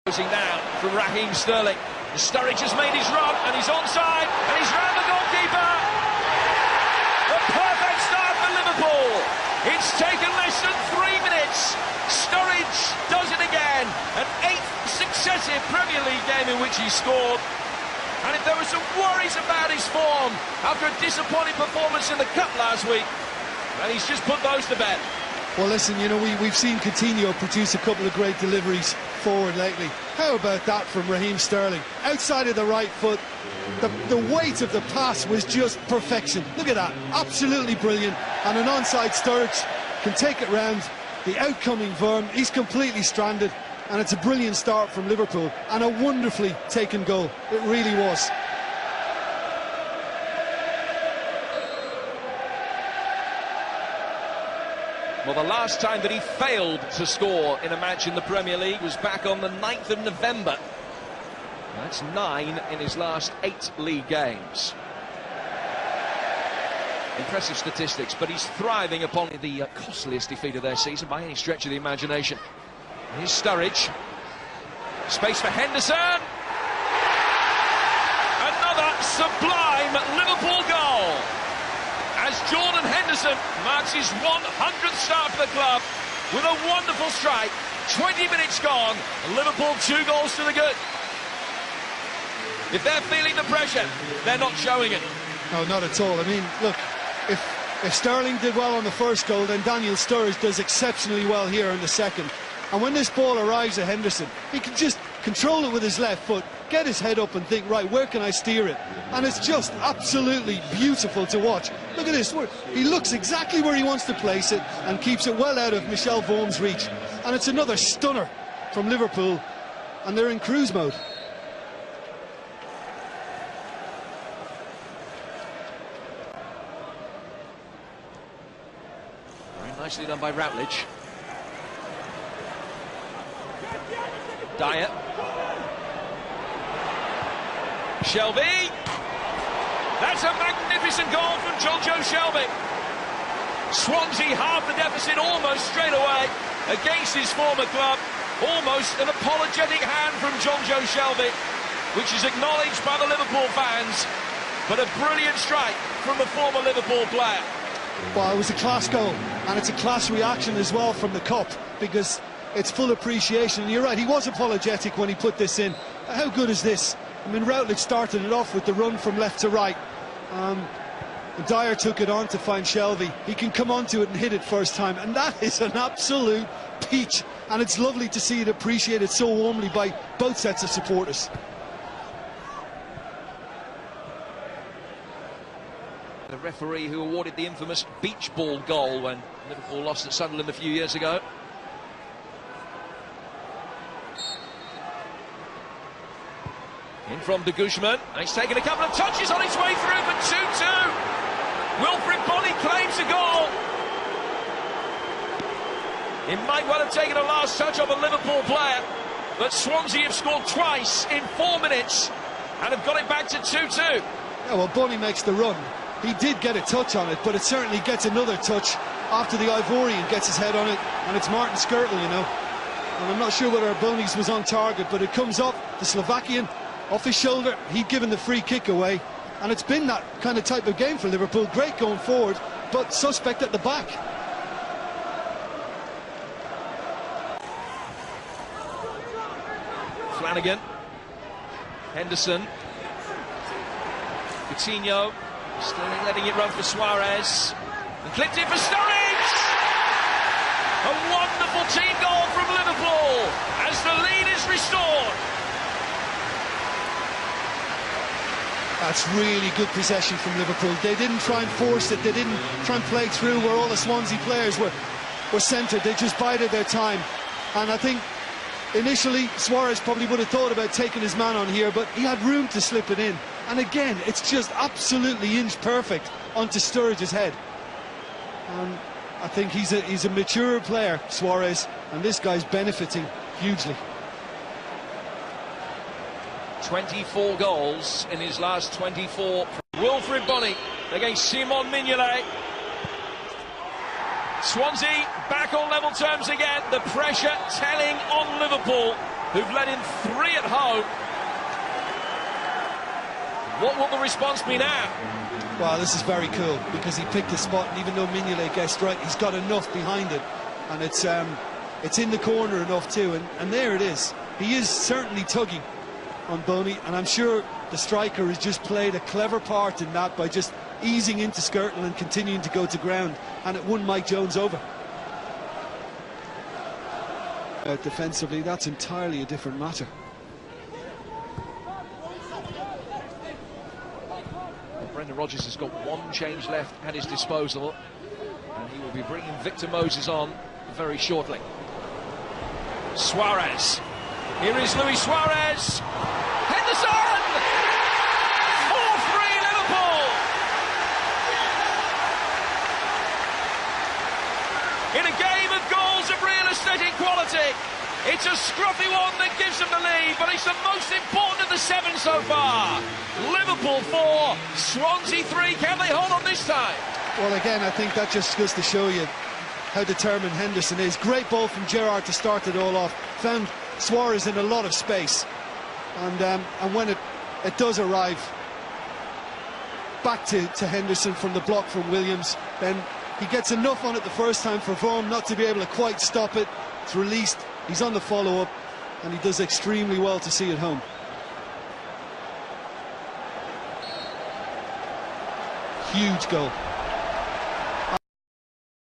Now from Raheem Sterling. Sturridge has made his run and he's onside and he's round the goalkeeper. The perfect start for Liverpool. It's taken less than 3 minutes. Sturridge does it again. An 8th successive Premier League game in which he scored. And if there were some worries about his form after a disappointing performance in the Cup last week, and he's just put those to bed. Well, listen, you know, we've seen Coutinho produce a couple of great deliveries forward lately. How about that from Raheem Sterling? Outside of the right foot, the weight of the pass was just perfection. Look at that, absolutely brilliant. And an onside Sturridge can take it round. The outcoming Verm, he's completely stranded. And it's a brilliant start from Liverpool and a wonderfully taken goal. It really was. Well, the last time that he failed to score in a match in the Premier League was back on the 9th of November. That's 9 in his last 8 league games. Impressive statistics, but he's thriving upon the costliest defeat of their season by any stretch of the imagination. Here's Sturridge. Space for Henderson. Another sublime Liverpool goal. As Jordan Henderson marks his 100th start for the club with a wonderful strike. 20 minutes gone, Liverpool 2 goals to the good. If they're feeling the pressure, they're not showing it. No, not at all. I mean, look, if Sterling did well on the first goal, then Daniel Sturridge does exceptionally well here in the second. And when this ball arrives at Henderson, he can just control it with his left foot, get his head up and think, right, where can I steer it? And it's just absolutely beautiful to watch. Look at this, he looks exactly where he wants to place it and keeps it well out of Michel Vorm's reach. And it's another stunner from Liverpool, and they're in cruise mode. Very nicely done by Routledge. Dyer. Shelby. That's a magnificent goal from Jojo Shelby. Swansea half the deficit almost straight away against his former club. Almost an apologetic hand from Jojo Shelby, which is acknowledged by the Liverpool fans. But a brilliant strike from the former Liverpool player. Well, it was a class goal, and it's a class reaction as well from the Cup, because it's full appreciation. And you're right, he was apologetic when he put this in. How good is this? I mean, Routledge started it off with the run from left to right. Dyer took it on to find Shelby. He can come onto it and hit it first time, and that is an absolute peach. And it's lovely to see it appreciated so warmly by both sets of supporters. The referee who awarded the infamous beach ball goal when Liverpool lost at Sunderland a few years ago. In from de Guzman, he's taken a couple of touches on his way through for 2-2. Wilfried Bony claims a goal. He might well have taken a last touch of a Liverpool player, but Swansea have scored twice in 4 minutes and have got it back to 2-2. Yeah, well, Bony makes the run. He did get a touch on it, but it certainly gets another touch after the Ivorian gets his head on it, and it's Martin Skrtel, you know. And I'm not sure whether Bony's was on target, but it comes up, the Slovakian, off his shoulder. He'd given the free kick away, and it's been that kind of type of game for Liverpool. Great going forward, but suspect at the back. Flanagan, Henderson, Coutinho, Sterling letting it run for Suarez, and clipped it for Sturridge. A wonderful team goal from Liverpool as the lead is restored. That's really good possession from Liverpool. They didn't try and force it, they didn't try and play through where all the Swansea players were centred. They just bided their time. And I think initially Suarez probably would have thought about taking his man on here, but he had room to slip it in. And again, it's just absolutely inch perfect onto Sturridge's head. I think he's a mature player, Suarez, and this guy's benefiting hugely. 24 goals in his last 24. Wilfried Bony against Simon Mignolet. Swansea back on level terms again. The pressure telling on Liverpool. who've let in 3 at home. What will the response be now? Well, this is very cool, because he picked a spot, and even though Mignolet gets right, he's got enough behind it, and it's in the corner enough too, and there it is. He is certainly tugging on Boney, and I'm sure the striker has just played a clever part in that by just easing into Skirtle and continuing to go to ground, and it won Mike Jones over. Defensively, that's entirely a different matter. Brendan Rodgers has got one change left at his disposal, and he will be bringing Victor Moses on very shortly. Suarez. Here is Luis Suarez. Henderson! 4-3 Liverpool! In a game of goals of real aesthetic quality, it's a scruffy one that gives them the lead, but it's the most important of the 7 so far. Liverpool 4, Swansea 3. Can they hold on this time? Well, again, I think that just goes to show you how determined Henderson is. Great ball from Gerrard to start it all off. Found Suarez in a lot of space, and when it does arrive back to Henderson from the block from Williams, then he gets enough on it the first time for Vaughan not to be able to quite stop it. It's released, he's on the follow-up, and he does extremely well to see it home. Huge goal.